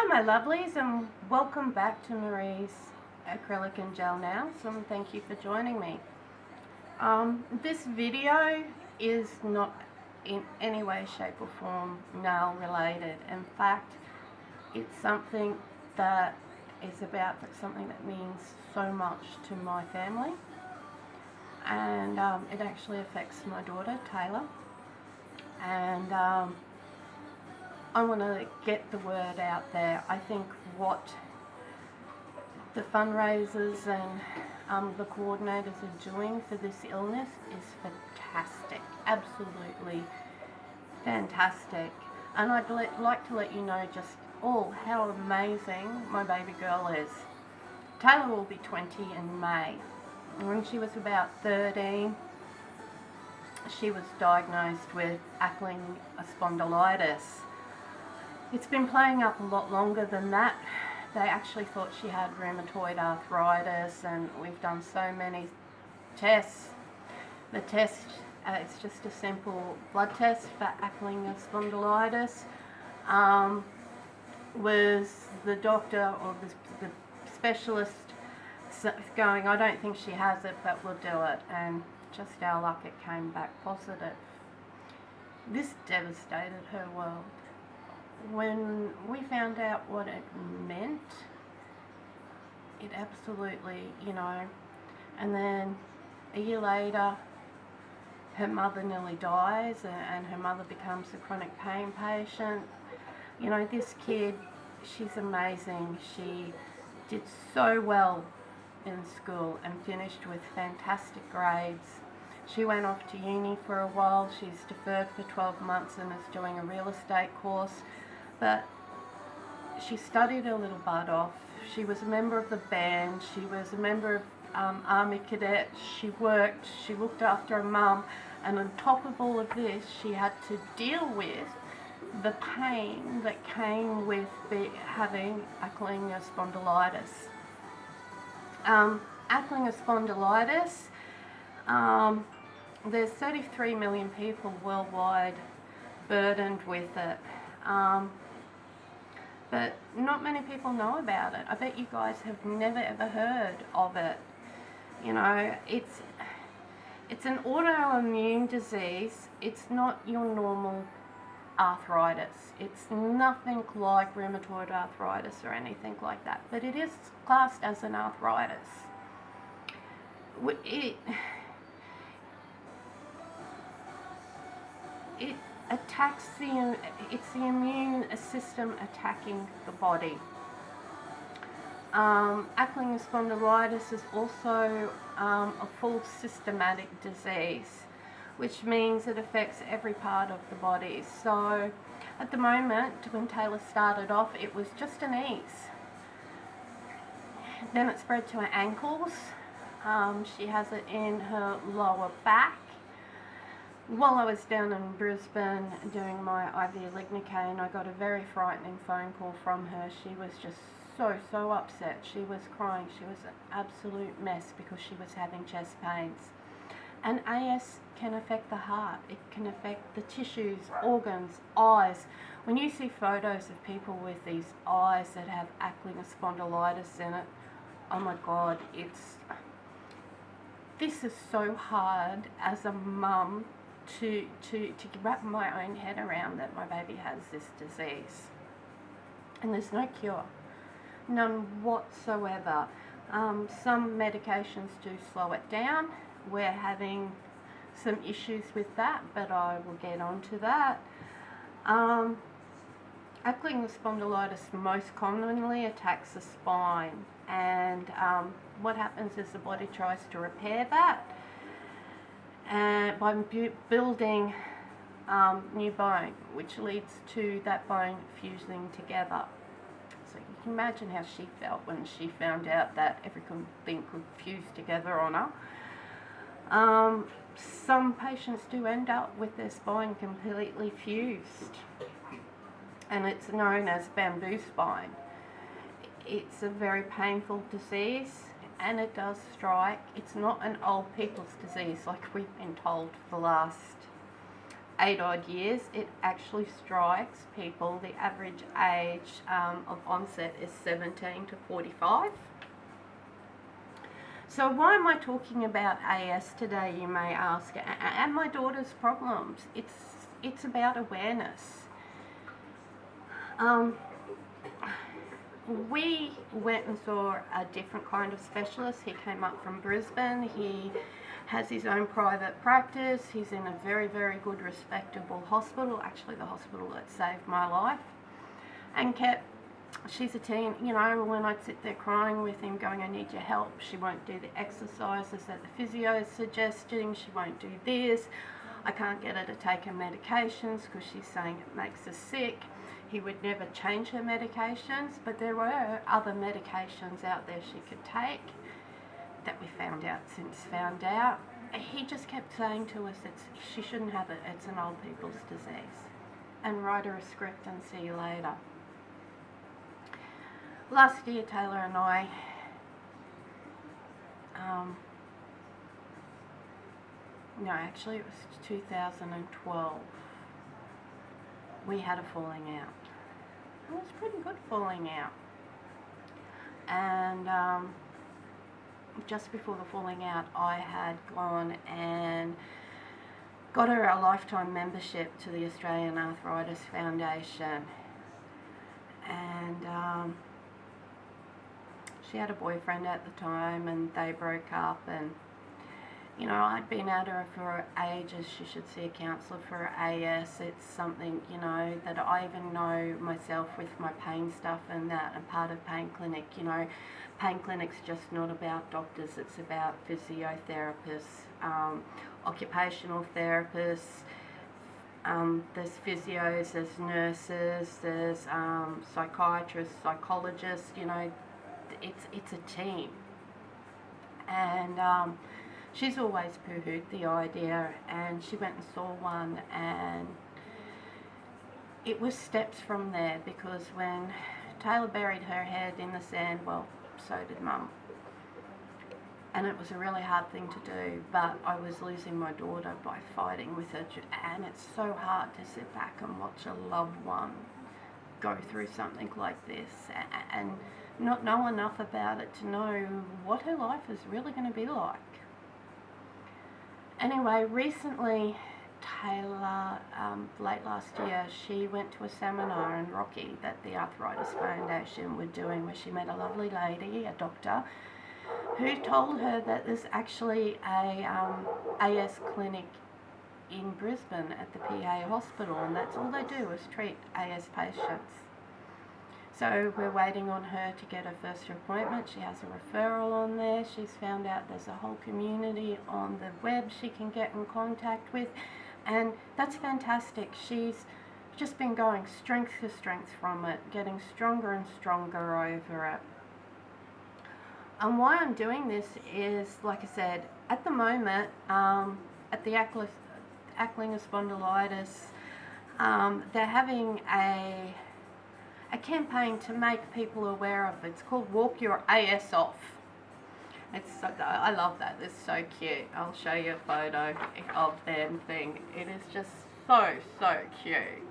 Hello my lovelies, and welcome back to Marie's Acrylic and Gel Nails, and thank you for joining me. This video is not in any way, shape or form nail related. In fact, it's something that is about something that means so much to my family, and it actually affects my daughter Taylor, and I want to get the word out there. I think what the fundraisers and the coordinators are doing for this illness is fantastic, absolutely fantastic. And I'd like to let you know just how amazing my baby girl is. Taylor will be 20 in May. When she was about 13, she was diagnosed with Ackling spondylitis. It's been playing up a lot longer than that. They actually thought she had rheumatoid arthritis, and we've done so many tests. The test, it's just a simple blood test for Ackling spondylitis. Was the doctor or the specialist going, I don't think she has it, but we'll do it. And just our luck, it came back positive. This devastated her world. When we found out what it meant, it absolutely, and then a year later, her mother nearly dies, and her mother becomes a chronic pain patient. This kid, she's amazing. She did so well in school and finished with fantastic grades. She went off to uni for a while. She's deferred for 12 months and is doing a real estate course. But she studied her little butt off. She was a member of the band. She was a member of Army Cadets. She worked. She looked after her mum. And on top of all of this, she had to deal with the pain that came with having Ackling spondylitis. Ackling spondylitis, there's 33 million people worldwide burdened with it. But not many people know about it. I bet you guys have never ever heard of it. It's an autoimmune disease. It's not your normal arthritis. It's nothing like rheumatoid arthritis or anything like that, but it is classed as an arthritis. It attacks it's the immune system attacking the body. Ackling spondylitis is also a full systematic disease, which means it affects every part of the body. So at the moment, when Taylor started off, it was just her knees. Then it spread to her ankles. She has it in her lower back. While I was down in Brisbane doing my IV lignocaine, I got a very frightening phone call from her. She was just so upset. She was crying. She was an absolute mess because she was having chest pains. And AS can affect the heart. It can affect the tissues, organs, eyes. When you see photos of people with these eyes that have Ackling spondylitis in it, oh my God, this is so hard as a mum to wrap my own head around, that my baby has this disease. And there's no cure. None whatsoever. Some medications do slow it down. We're having some issues with that, but I will get on to that. Ackling spondylitis most commonly attacks the spine, and what happens is the body tries to repair that by building new bone, which leads to that bone fusing together. So you can imagine how she felt when she found out that everything could fuse together on her. Some patients do end up with their spine completely fused, and it's known as bamboo spine. It's a very painful disease, and it does strike. It's not an old people's disease like we've been told for the last 8 odd years. It actually strikes people. The average age of onset is 17 to 45. So why am I talking about AS today, you may ask, and my daughter's problems? It's about awareness. We went and saw a different kind of specialist. He came up from Brisbane. He has his own private practice. He's in a very, very good, respectable hospital, actually the hospital that saved my life, and she's a teen, you know, when I'd sit there crying with him going, I need your help. She won't do the exercises that the physio is suggesting. She won't do this. I can't get her to take her medications because she's saying it makes her sick. He would never change her medications, but there were other medications out there she could take that we found out. He just kept saying to us that she shouldn't have it. It's an old people's disease. And write her a script and see you later. Last year, Taylor and I, no, actually it was 2012, we had a falling out. It was pretty good falling out. And just before the falling out, I had gone and got her a lifetime membership to the Australian Arthritis Foundation. And she had a boyfriend at the time, and they broke up, and you know, I'd been at her for ages. She should see a counsellor for AS. It's something, you know, that I even know myself with my pain stuff and that, and part of Pain Clinic, you know, Pain Clinic's just not about doctors, it's about physiotherapists, occupational therapists, there's physios, there's nurses, there's psychiatrists, psychologists, you know, it's a team. And she's always poo-hooed the idea, and she went and saw one, and it was steps from there, because when Taylor buried her head in the sand, well, so did Mum. And it was a really hard thing to do, but I was losing my daughter by fighting with her, and it's so hard to sit back and watch a loved one go through something like this and not know enough about it to know what her life is really going to be like. Anyway, recently, Taylor, late last year, she went to a seminar in Rocky that the Arthritis Foundation were doing, where she met a lovely lady, a doctor, who told her that there's actually a AS clinic in Brisbane at the PA hospital, and that's all they do is treat AS patients. So we're waiting on her to get her first appointment. She has a referral on there. She's found out there's a whole community on the web she can get in contact with, and that's fantastic. She's just been going strength to strength from it, getting stronger and stronger over it. And why I'm doing this is, like I said, at the moment, at the Acklinger spondylitis, they're having a campaign to make people aware of it. It's called Walk Your AS Off. I love that. It's so cute. I'll show you a photo of them thing. It is just so cute.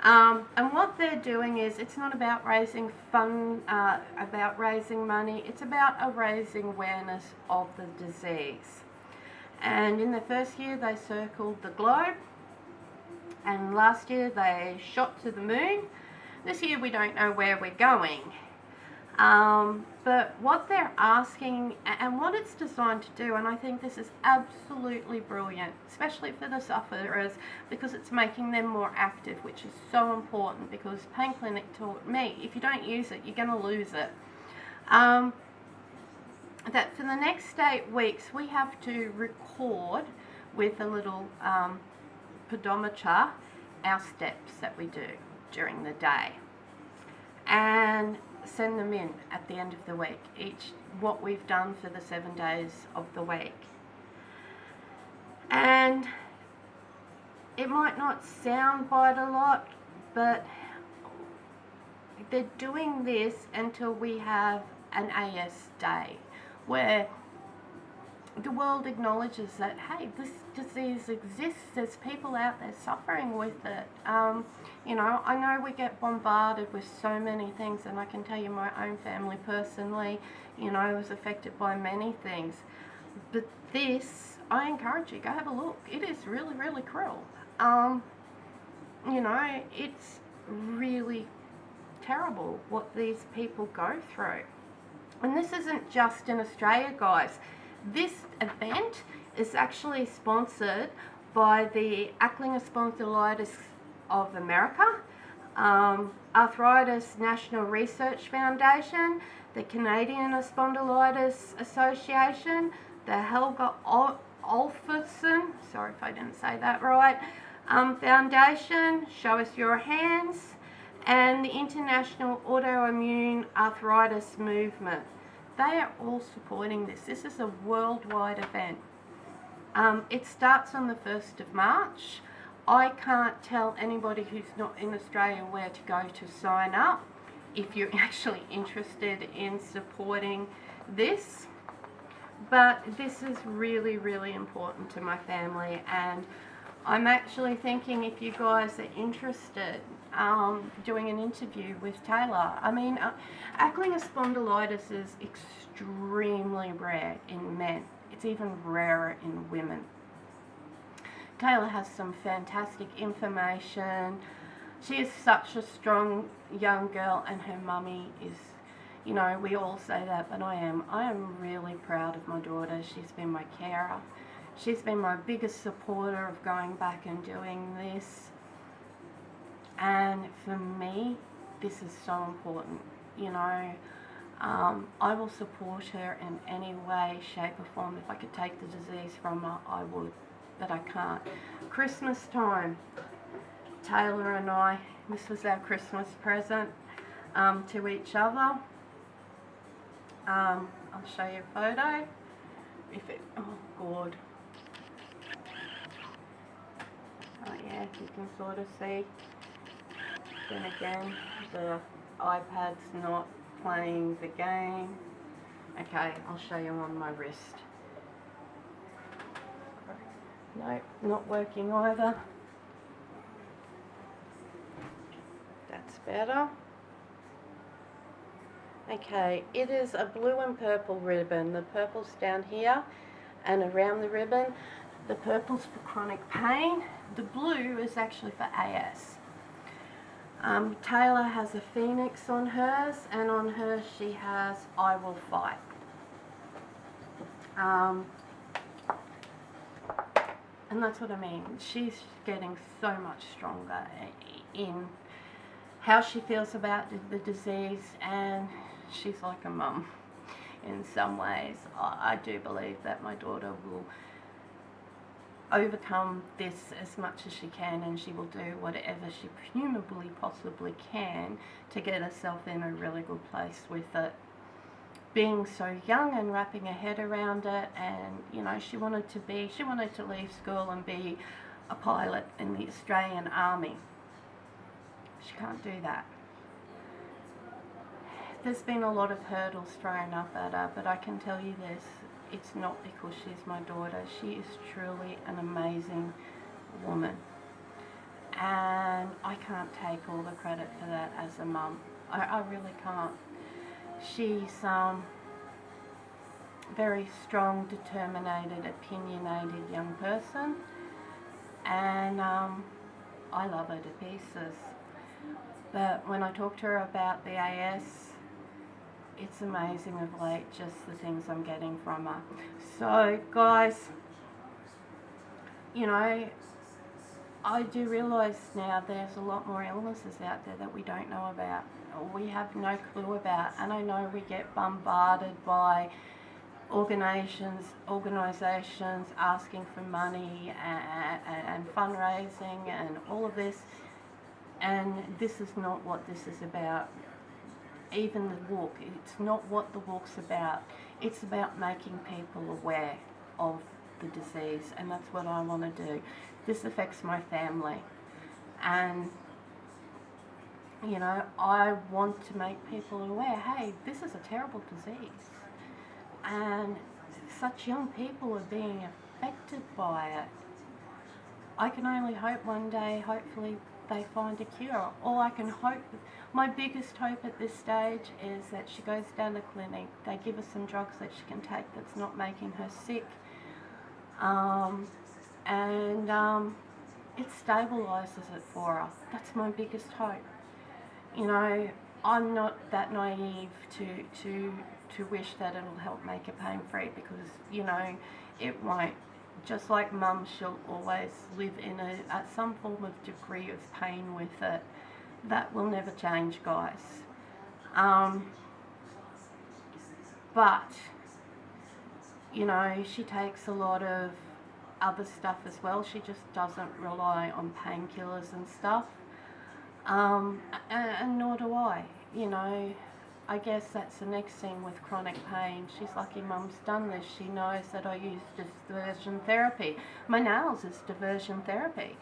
And what they're doing is, it's not about raising about raising money. It's about raising awareness of the disease. And in the first year, they circled the globe. And last year, they shot to the moon. This year, we don't know where we're going. But what they're asking, and what it's designed to do, and I think this is absolutely brilliant, especially for the sufferers, because it's making them more active, which is so important, because Pain Clinic taught me, if you don't use it, you're going to lose it. That for the next 8 weeks, we have to record with a little pedometer our steps that we do during the day, and send them in at the end of the week, what we've done for the 7 days of the week. And it might not sound quite a lot, but they're doing this until we have an AS day, where the world acknowledges that, hey, this disease exists, there's people out there suffering with it. You know, I know we get bombarded with so many things, and I can tell you my own family personally, you know, was affected by many things. But this, I encourage you, go have a look. It is really, really cruel. You know, it's really terrible what these people go through. And this isn't just in Australia, guys. This event is actually sponsored by the Acklinger Spondylitis of America, Arthritis National Research Foundation, the Canadian Spondylitis Association, the Helga Olferson, sorry if I didn't say that right, Foundation, Show Us Your Hands, and the International Autoimmune Arthritis Movement. They are all supporting this. This is a worldwide event. It starts on the 1st of March. I can't tell anybody who's not in Australia where to go to sign up if you're actually interested in supporting this. But this is really, really important to my family, and I'm actually thinking if you guys are interested, doing an interview with Taylor. I mean, Acklinger spondylitis is extremely rare in men. It's even rarer in women. Taylor has some fantastic information. She is such a strong young girl, and her mummy is, you know, we all say that, but I am really proud of my daughter. She's been my carer. She's been my biggest supporter of going back and doing this. And for me, this is so important. You know, I will support her in any way, shape or form. If I could take the disease from her, I would, but I can't. Christmas time, Taylor and I, this was our Christmas present to each other. I'll show you a photo. If it, oh God. Oh yeah, you can sort of see. Then again, the iPad's not playing the game. Okay, I'll show you on my wrist. Nope, not working either. That's better. Okay, it is a blue and purple ribbon. The purple's down here and around the ribbon. The purple's for chronic pain. The blue is actually for AS. Taylor has a phoenix on hers, and on hers she has I Will Fight. And that's what I mean. She's getting so much stronger in how she feels about the disease, and she's like a mum in some ways. I do believe that my daughter will overcome this as much as she can, and she will do whatever she presumably possibly can to get herself in a really good place with it. Being so young and wrapping her head around it, and you know, she wanted to leave school and be a pilot in the Australian Army. She can't do that. There's been a lot of hurdles thrown up at her, but I can tell you this, it's not because she's my daughter. She is truly an amazing woman, and I can't take all the credit for that as a mum. I really can't. She's very strong, determined, opinionated young person, and I love her to pieces. But when I talk to her about the AS, it's amazing of late, just the things I'm getting from her. So guys, you know, I do realise now there's a lot more illnesses out there that we don't know about, or we have no clue about. And I know we get bombarded by organisations asking for money and fundraising and all of this. And this is not what this is about. Even the walk, it's not what the walk's about. It's about making people aware of the disease, and that's what I want to do. This affects my family, and you know, I want to make people aware, hey, this is a terrible disease, and such young people are being affected by it. I can only hope one day, hopefully, they find a cure. All I can hope, my biggest hope at this stage is that she goes down the clinic, they give her some drugs that she can take that's not making her sick, and it stabilises it for her. That's my biggest hope. You know, I'm not that naive to wish that it'll help make her pain-free, because, you know, it won't. Just like mum, she'll always live in some form of degree of pain with it. That will never change, guys. But, you know, she takes a lot of other stuff as well. She just doesn't rely on painkillers and stuff. And nor do I. You know, I guess that's the next thing with chronic pain. She's lucky mum's done this. She knows that I use diversion therapy. My nails is diversion therapy,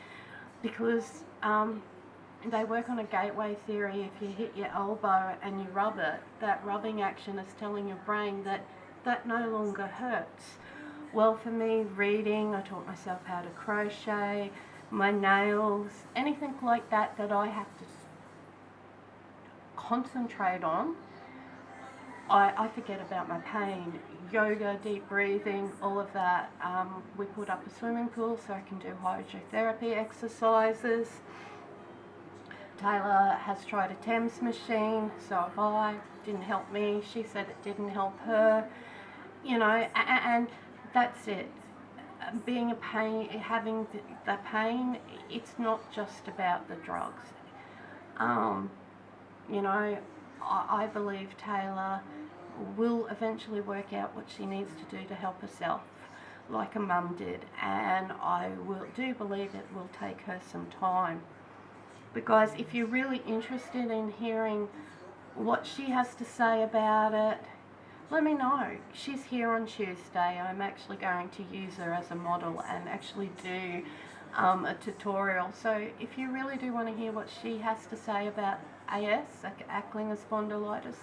because they work on a gateway theory. If you hit your elbow and you rub it, that rubbing action is telling your brain that that no longer hurts. Well, for me, reading, I taught myself how to crochet, my nails, anything like that that I have to concentrate on, I forget about my pain. Yoga, deep breathing, all of that. We put up a swimming pool so I can do hydrotherapy exercises. Taylor has tried a TEMS machine, so have I. Didn't help me. She said it didn't help her. You know, and that's it. Being a pain, having the pain, it's not just about the drugs. You know, I believe Taylor will eventually work out what she needs to do to help herself, like a mum did, and I do believe it will take her some time. Because if you're really interested in hearing what she has to say about it, let me know. She's here on Tuesday. I'm actually going to use her as a model and actually do a tutorial. So if you really do want to hear what she has to say about AS, like Ackling's spondylitis,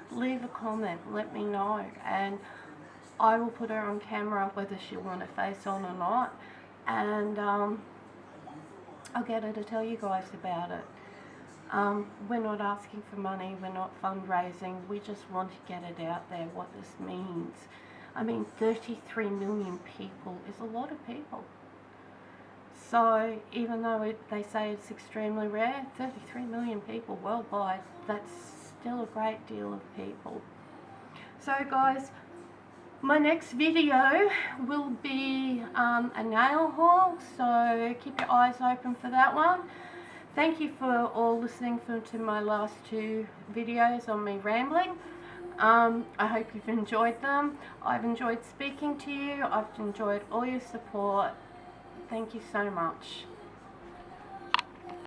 leave a comment, let me know, and I will put her on camera whether she'll want her face on or not, and I'll get her to tell you guys about it. We're not asking for money, we're not fundraising, we just want to get it out there, what this means. I mean, 33 million people is a lot of people. So even though they say it's extremely rare, 33 million people worldwide, that's still a great deal of people. So guys, my next video will be a nail haul, so keep your eyes open for that one. Thank you for all listening to my last two videos on me rambling. I hope you've enjoyed them. I've enjoyed speaking to you. I've enjoyed all your support. Thank you so much.